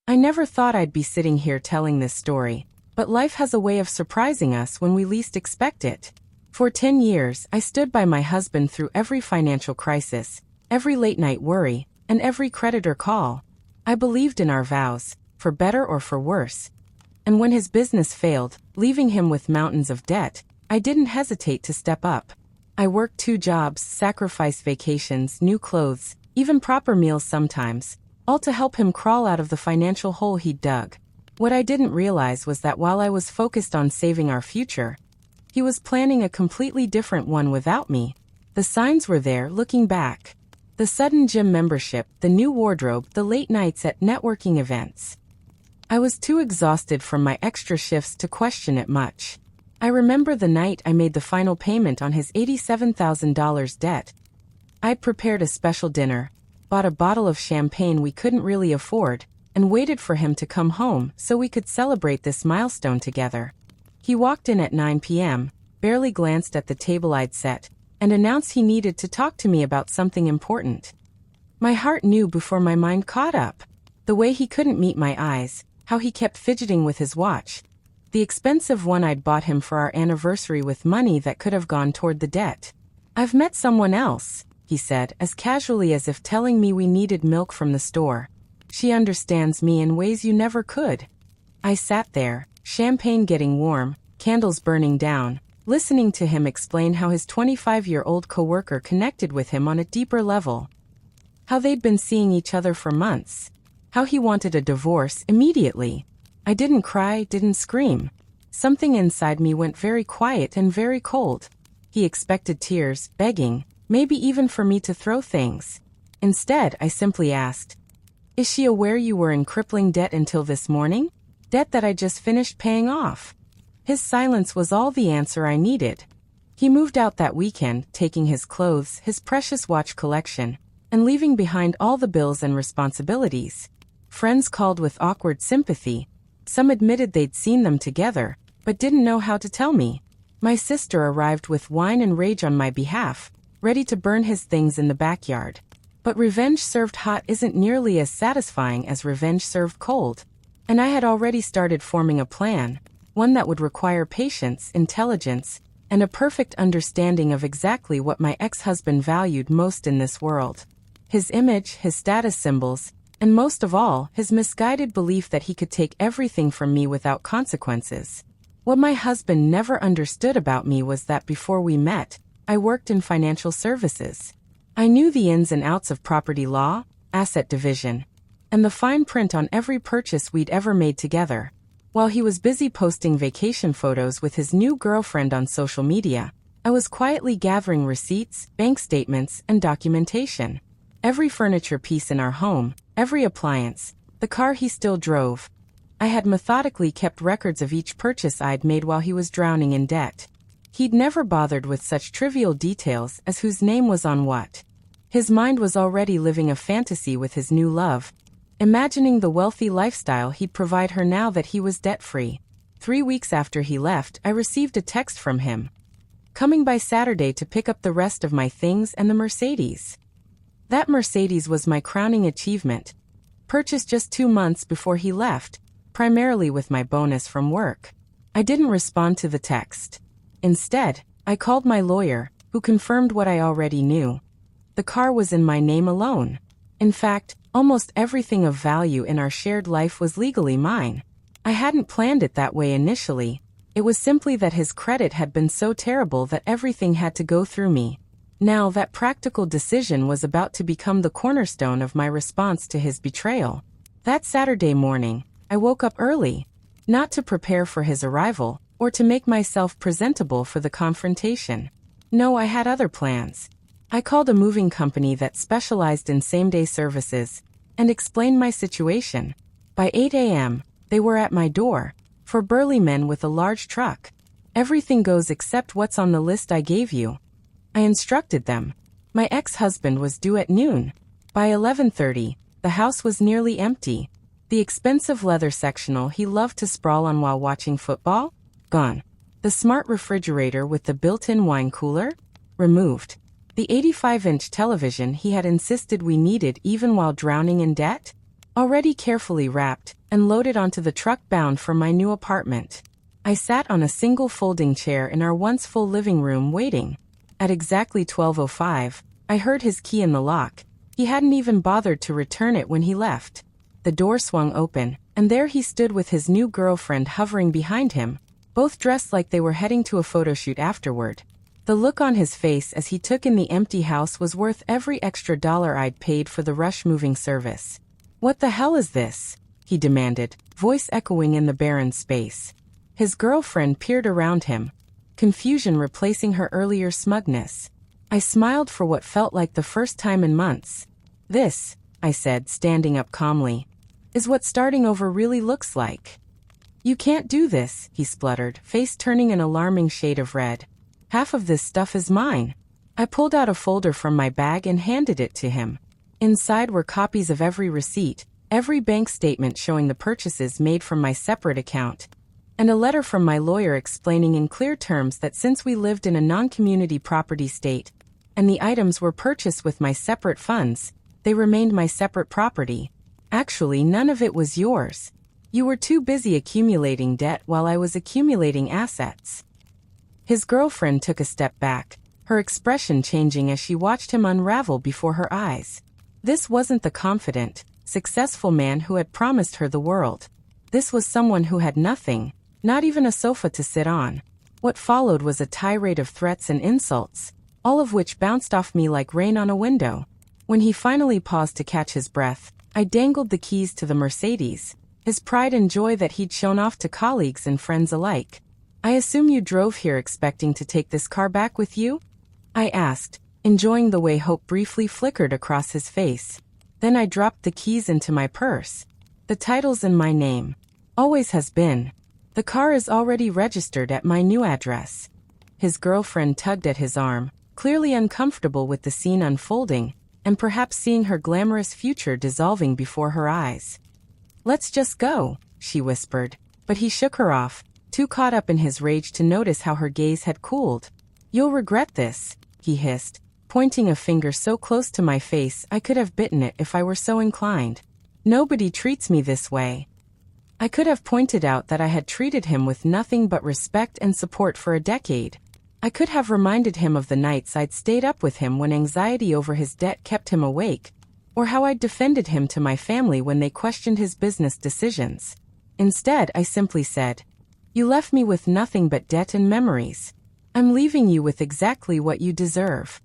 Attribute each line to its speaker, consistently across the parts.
Speaker 1: I never thought I'd be sitting here telling this story, but life has a way of surprising us when we least expect it. For 10 years, I stood by my husband through every financial crisis, every late-night worry, and every creditor call. I believed in our vows, for better or for worse. And when his business failed, leaving him with mountains of debt, I didn't hesitate to step up. I worked 2 jobs, sacrificed vacations, new clothes, even proper meals sometimes, all to help him crawl out of the financial hole he'd dug. What I didn't realize was that while I was focused on saving our future, he was planning a completely different one without me. The signs were there looking back. The sudden gym membership, the new wardrobe, the late nights at networking events. I was too exhausted from my extra shifts to question it much. I remember the night I made the final payment on his $87,000 debt. I'd prepared a special dinner, bought a bottle of champagne we couldn't really afford, and waited for him to come home so we could celebrate this milestone together. He walked in at 9 p.m., barely glanced at the table I'd set, and announced he needed to talk to me about something important. My heart knew before my mind caught up. The way he couldn't meet my eyes, how he kept fidgeting with his watch. The expensive one I'd bought him for our anniversary with money that could have gone toward the debt. "I've met someone else," he said, as casually as if telling me we needed milk from the store. "She understands me in ways you never could." I sat there, champagne getting warm, candles burning down, listening to him explain how his 25-year-old coworker connected with him on a deeper level. How they'd been seeing each other for months. How he wanted a divorce immediately. I didn't cry, didn't scream. Something inside me went very quiet and very cold. He expected tears, begging, maybe even for me to throw things. Instead, I simply asked, "Is she aware you were in crippling debt until this morning? Debt that I just finished paying off?" His silence was all the answer I needed. He moved out that weekend, taking his clothes, his precious watch collection, and leaving behind all the bills and responsibilities. Friends called with awkward sympathy. Some admitted they'd seen them together, but didn't know how to tell me. My sister arrived with wine and rage on my behalf, ready to burn his things in the backyard. But revenge served hot isn't nearly as satisfying as revenge served cold. And I had already started forming a plan, one that would require patience, intelligence, and a perfect understanding of exactly what my ex-husband valued most in this world. His image, his status symbols, and most of all, his misguided belief that he could take everything from me without consequences. What my husband never understood about me was that before we met, I worked in financial services. I knew the ins and outs of property law, asset division, and the fine print on every purchase we'd ever made together. While he was busy posting vacation photos with his new girlfriend on social media, I was quietly gathering receipts, bank statements, and documentation. Every furniture piece in our home, every appliance, the car he still drove. I had methodically kept records of each purchase I'd made while he was drowning in debt. He'd never bothered with such trivial details as whose name was on what. His mind was already living a fantasy with his new love, imagining the wealthy lifestyle he'd provide her now that he was debt-free. 3 weeks after he left, I received a text from him. Coming by Saturday to pick up the rest of my things and the Mercedes. That Mercedes was my crowning achievement. Purchased just 2 months before he left, primarily with my bonus from work. I didn't respond to the text. Instead, I called my lawyer, who confirmed what I already knew. The car was in my name alone. In fact, almost everything of value in our shared life was legally mine. I hadn't planned it that way initially. It was simply that his credit had been so terrible that everything had to go through me. Now that practical decision was about to become the cornerstone of my response to his betrayal. That Saturday morning, I woke up early, not to prepare for his arrival, or to make myself presentable for the confrontation. No, I had other plans. I called a moving company that specialized in same-day services, and explained my situation. By 8 a.m., they were at my door, 4 burly men with a large truck. "Everything goes except what's on the list I gave you," I instructed them. My ex-husband was due at noon. By 11:30, the house was nearly empty. The expensive leather sectional he loved to sprawl on while watching football? Gone. The smart refrigerator with the built-in wine cooler? Removed. The 85-inch television he had insisted we needed even while drowning in debt? already carefully wrapped, and loaded onto the truck bound for my new apartment. I sat on a single folding chair in our once full living room waiting. At exactly 12:05, I heard his key in the lock. He hadn't even bothered to return it when he left. The door swung open, and there he stood with his new girlfriend hovering behind him, both dressed like they were heading to a photo shoot afterward. The look on his face as he took in the empty house was worth every extra dollar I'd paid for the rush moving service. "What the hell is this?" he demanded, voice echoing in the barren space. His girlfriend peered around him, confusion replacing her earlier smugness. I smiled for what felt like the first time in months. "This," I said, standing up calmly, "is what starting over really looks like." "You can't do this," he spluttered, face turning an alarming shade of red. "Half of this stuff is mine." I pulled out a folder from my bag and handed it to him. Inside were copies of every receipt, every bank statement showing the purchases made from my separate account, and a letter from my lawyer explaining in clear terms that since we lived in a non-community property state, and the items were purchased with my separate funds, they remained my separate property. Actually, none of it was yours. You were too busy accumulating debt while I was accumulating assets. His girlfriend took a step back, her expression changing as she watched him unravel before her eyes. This wasn't the confident, successful man who had promised her the world. This was someone who had nothing, not even a sofa to sit on. What followed was a tirade of threats and insults, all of which bounced off me like rain on a window. When he finally paused to catch his breath, I dangled the keys to the Mercedes, his pride and joy that he'd shown off to colleagues and friends alike. "I assume you drove here expecting to take this car back with you?" I asked, enjoying the way hope briefly flickered across his face. Then I dropped the keys into my purse. "The title's in my name. Always has been. The car is already registered at my new address." His girlfriend tugged at his arm, clearly uncomfortable with the scene unfolding, and perhaps seeing her glamorous future dissolving before her eyes. "Let's just go," she whispered, but he shook her off, too caught up in his rage to notice how her gaze had cooled. "You'll regret this," he hissed, pointing a finger so close to my face I could have bitten it if I were so inclined. "Nobody treats me this way." I could have pointed out that I had treated him with nothing but respect and support for a decade. I could have reminded him of the nights I'd stayed up with him when anxiety over his debt kept him awake, or how I'd defended him to my family when they questioned his business decisions. Instead, I simply said, "You left me with nothing but debt and memories. I'm leaving you with exactly what you deserve."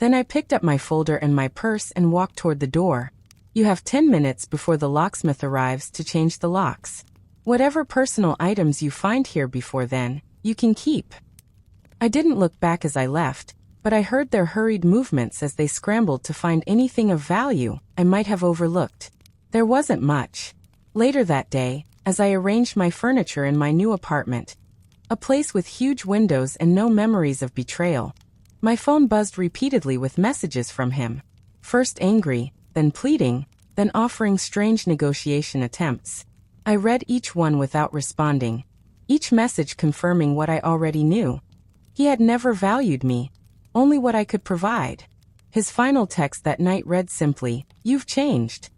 Speaker 1: Then I picked up my folder and my purse and walked toward the door. "You have 10 minutes before the locksmith arrives to change the locks. Whatever personal items you find here before then, you can keep." I didn't look back as I left, but I heard their hurried movements as they scrambled to find anything of value I might have overlooked. There wasn't much. Later that day, as I arranged my furniture in my new apartment, a place with huge windows and no memories of betrayal, my phone buzzed repeatedly with messages from him. First angry, then pleading, then offering strange negotiation attempts. I read each one without responding, each message confirming what I already knew. He had never valued me, only what I could provide. His final text that night read simply, "You've changed."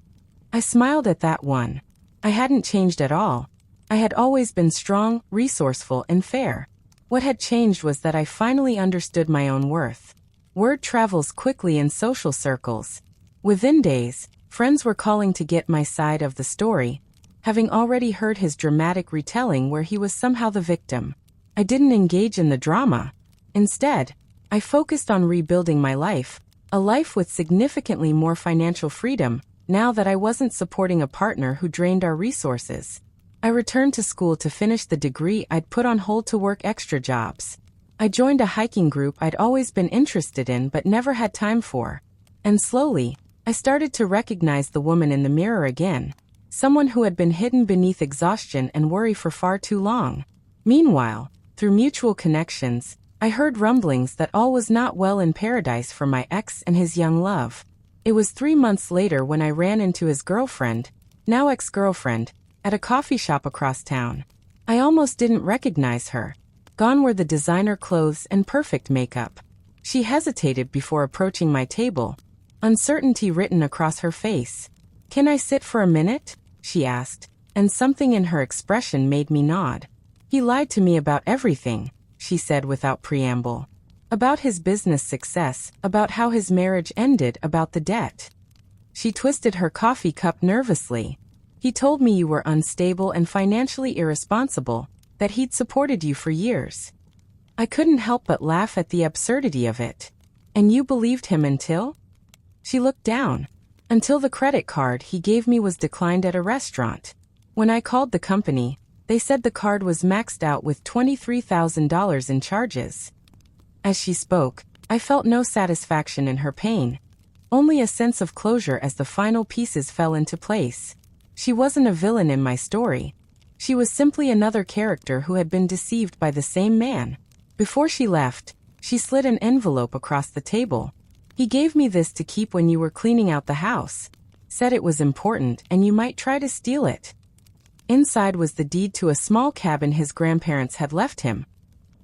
Speaker 1: I smiled at that one. I hadn't changed at all. I had always been strong, resourceful, and fair. What had changed was that I finally understood my own worth. Word travels quickly in social circles. Within days, friends were calling to get my side of the story, having already heard his dramatic retelling where he was somehow the victim. I didn't engage in the drama. Instead, I focused on rebuilding my life, a life with significantly more financial freedom, now that I wasn't supporting a partner who drained our resources. I returned to school to finish the degree I'd put on hold to work extra jobs. I joined a hiking group I'd always been interested in but never had time for. And slowly, I started to recognize the woman in the mirror again, someone who had been hidden beneath exhaustion and worry for far too long. Meanwhile, through mutual connections, I heard rumblings that all was not well in paradise for my ex and his young love. It was 3 months later when I ran into his girlfriend, now ex-girlfriend, at a coffee shop across town. I almost didn't recognize her. Gone were the designer clothes and perfect makeup. She hesitated before approaching my table, uncertainty written across her face. "Can I sit for a minute?" she asked, and something in her expression made me nod. "He lied to me about everything," she said without preamble. "About his business success, about how his marriage ended, about the debt." She twisted her coffee cup nervously. "He told me you were unstable and financially irresponsible, that he'd supported you for years." I couldn't help but laugh at the absurdity of it. "And you believed him until?" She looked down. "Until the credit card he gave me was declined at a restaurant. When I called the company, they said the card was maxed out with $23,000 in charges." As she spoke, I felt no satisfaction in her pain, only a sense of closure as the final pieces fell into place. She wasn't a villain in my story. She was simply another character who had been deceived by the same man. Before she left, she slid an envelope across the table. "He gave me this to keep when you were cleaning out the house. Said it was important and you might try to steal it." Inside was the deed to a small cabin his grandparents had left him.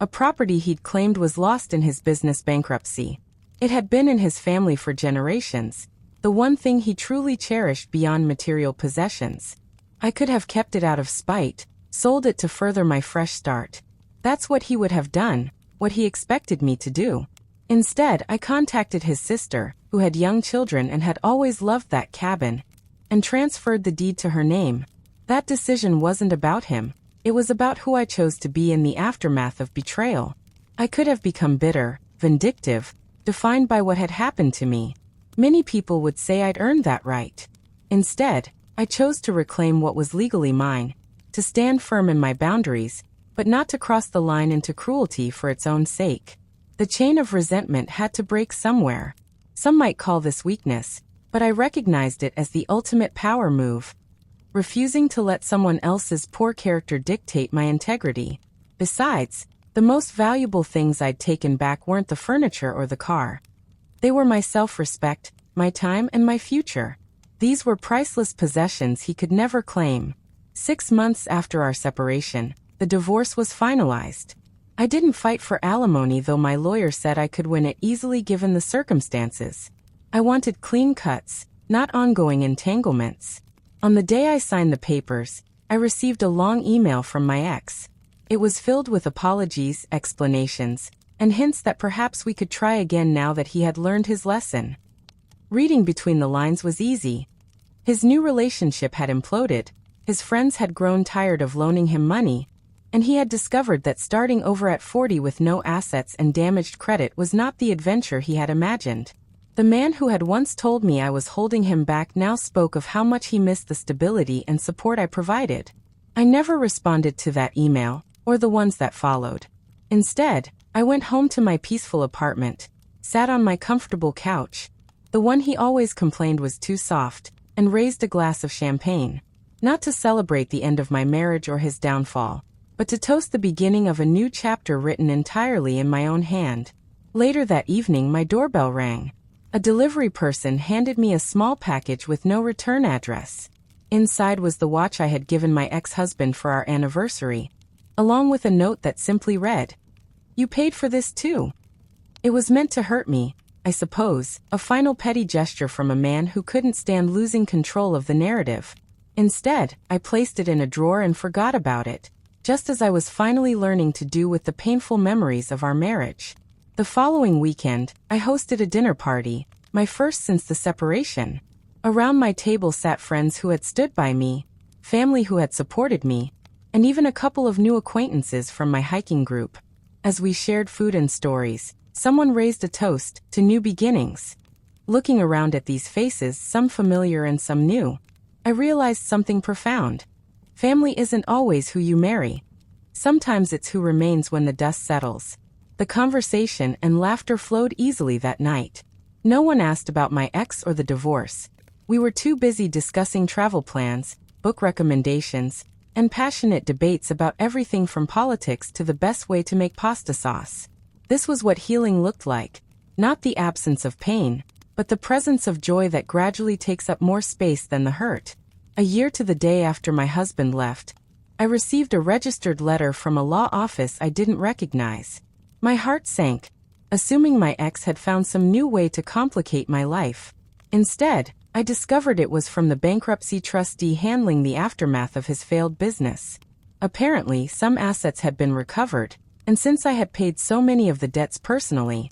Speaker 1: A property he'd claimed was lost in his business bankruptcy. It had been in his family for generations, the one thing he truly cherished beyond material possessions. I could have kept it out of spite, sold it to further my fresh start. That's what he would have done, what he expected me to do. Instead, I contacted his sister, who had young children and had always loved that cabin, and transferred the deed to her name. That decision wasn't about him. It was about who I chose to be in the aftermath of betrayal. I could have become bitter, vindictive, defined by what had happened to me. Many people would say I'd earned that right. Instead, I chose to reclaim what was legally mine, to stand firm in my boundaries, but not to cross the line into cruelty for its own sake. The chain of resentment had to break somewhere. Some might call this weakness, but I recognized it as the ultimate power move. Refusing to let someone else's poor character dictate my integrity. Besides, the most valuable things I'd taken back weren't the furniture or the car. They were my self-respect, my time, and my future. These were priceless possessions he could never claim. 6 months after our separation, the divorce was finalized. I didn't fight for alimony, though my lawyer said I could win it easily given the circumstances. I wanted clean cuts, not ongoing entanglements. On the day I signed the papers, I received a long email from my ex. It was filled with apologies, explanations, and hints that perhaps we could try again now that he had learned his lesson. Reading between the lines was easy. His new relationship had imploded, his friends had grown tired of loaning him money, and he had discovered that starting over at 40 with no assets and damaged credit was not the adventure he had imagined. The man who had once told me I was holding him back now spoke of how much he missed the stability and support I provided. I never responded to that email, or the ones that followed. Instead, I went home to my peaceful apartment, sat on my comfortable couch, the one he always complained was too soft, and raised a glass of champagne. Not to celebrate the end of my marriage or his downfall, but to toast the beginning of a new chapter written entirely in my own hand. Later that evening, my doorbell rang. A delivery person handed me a small package with no return address. Inside was the watch I had given my ex-husband for our anniversary, along with a note that simply read, "You paid for this too." It was meant to hurt me, I suppose, a final petty gesture from a man who couldn't stand losing control of the narrative. Instead, I placed it in a drawer and forgot about it, just as I was finally learning to do with the painful memories of our marriage. The following weekend, I hosted a dinner party, my first since the separation. Around my table sat friends who had stood by me, family who had supported me, and even a couple of new acquaintances from my hiking group. As we shared food and stories, someone raised a toast to new beginnings. Looking around at these faces, some familiar and some new, I realized something profound. Family isn't always who you marry. Sometimes it's who remains when the dust settles. The conversation and laughter flowed easily that night. No one asked about my ex or the divorce. We were too busy discussing travel plans, book recommendations, and passionate debates about everything from politics to the best way to make pasta sauce. This was what healing looked like, not the absence of pain, but the presence of joy that gradually takes up more space than the hurt. A year to the day after my husband left, I received a registered letter from a law office I didn't recognize. My heart sank, assuming my ex had found some new way to complicate my life. Instead, I discovered it was from the bankruptcy trustee handling the aftermath of his failed business. Apparently, some assets had been recovered, and since I had paid so many of the debts personally,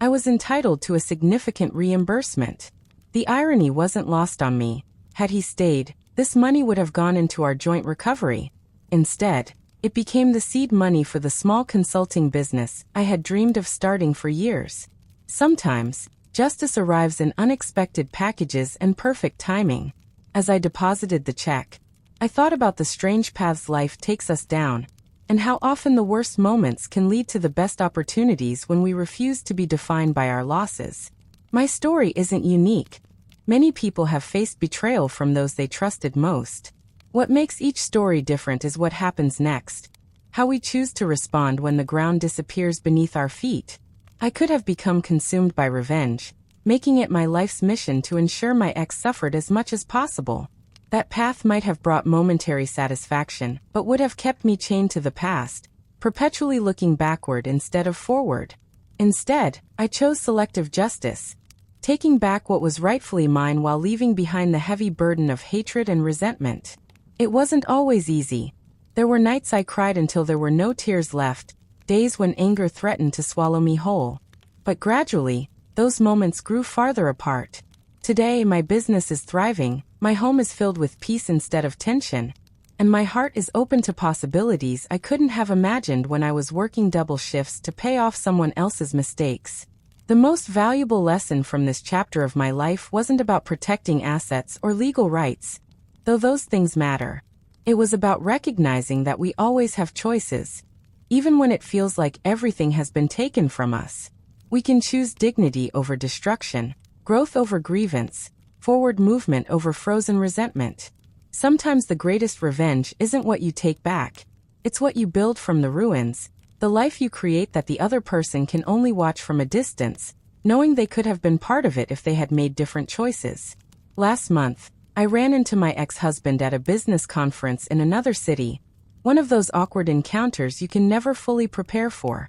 Speaker 1: I was entitled to a significant reimbursement. The irony wasn't lost on me. Had he stayed, this money would have gone into our joint recovery. Instead, it became the seed money for the small consulting business I had dreamed of starting for years. Sometimes, justice arrives in unexpected packages and perfect timing. As I deposited the check, I thought about the strange paths life takes us down, and how often the worst moments can lead to the best opportunities when we refuse to be defined by our losses. My story isn't unique. Many people have faced betrayal from those they trusted most. What makes each story different is what happens next, how we choose to respond when the ground disappears beneath our feet. I could have become consumed by revenge, making it my life's mission to ensure my ex suffered as much as possible. That path might have brought momentary satisfaction, but would have kept me chained to the past, perpetually looking backward instead of forward. Instead, I chose selective justice, taking back what was rightfully mine while leaving behind the heavy burden of hatred and resentment. It wasn't always easy. There were nights I cried until there were no tears left, days when anger threatened to swallow me whole. But gradually, those moments grew farther apart. Today, my business is thriving, my home is filled with peace instead of tension, and my heart is open to possibilities I couldn't have imagined when I was working double shifts to pay off someone else's mistakes. The most valuable lesson from this chapter of my life wasn't about protecting assets or legal rights, though those things matter. It was about recognizing that we always have choices. Even when it feels like everything has been taken from us, we can choose dignity over destruction, growth over grievance, forward movement over frozen resentment. Sometimes the greatest revenge isn't what you take back, it's what you build from the ruins, the life you create that the other person can only watch from a distance, knowing they could have been part of it if they had made different choices. Last month, I ran into my ex-husband at a business conference in another city, one of those awkward encounters you can never fully prepare for.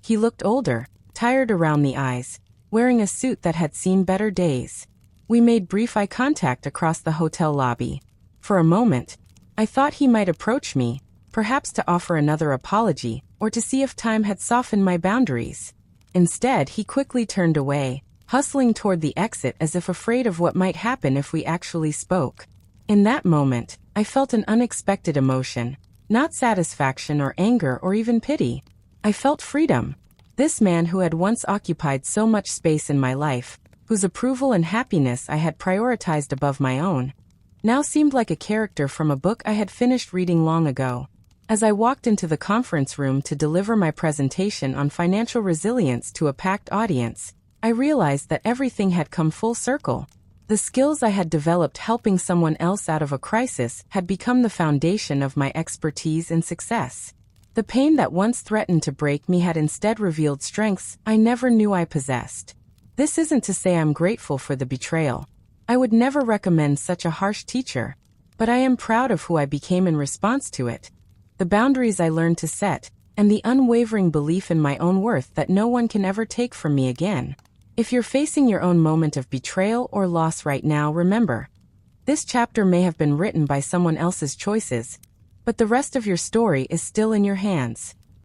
Speaker 1: He looked older, tired around the eyes, wearing a suit that had seen better days. We made brief eye contact across the hotel lobby. For a moment, I thought he might approach me, perhaps to offer another apology, or to see if time had softened my boundaries. Instead, he quickly turned away, hustling toward the exit as if afraid of what might happen if we actually spoke. In that moment, I felt an unexpected emotion. Not satisfaction or anger or even pity. I felt freedom. This man who had once occupied so much space in my life, whose approval and happiness I had prioritized above my own, now seemed like a character from a book I had finished reading long ago. As I walked into the conference room to deliver my presentation on financial resilience to a packed audience, I realized that everything had come full circle. The skills I had developed helping someone else out of a crisis had become the foundation of my expertise and success. The pain that once threatened to break me had instead revealed strengths I never knew I possessed. This isn't to say I'm grateful for the betrayal. I would never recommend such a harsh teacher, but I am proud of who I became in response to it, the boundaries I learned to set, and the unwavering belief in my own worth that no one can ever take from me again. If you're facing your own moment of betrayal or loss right now, remember, this chapter may have been written by someone else's choices, but the rest of your story is still in your hands.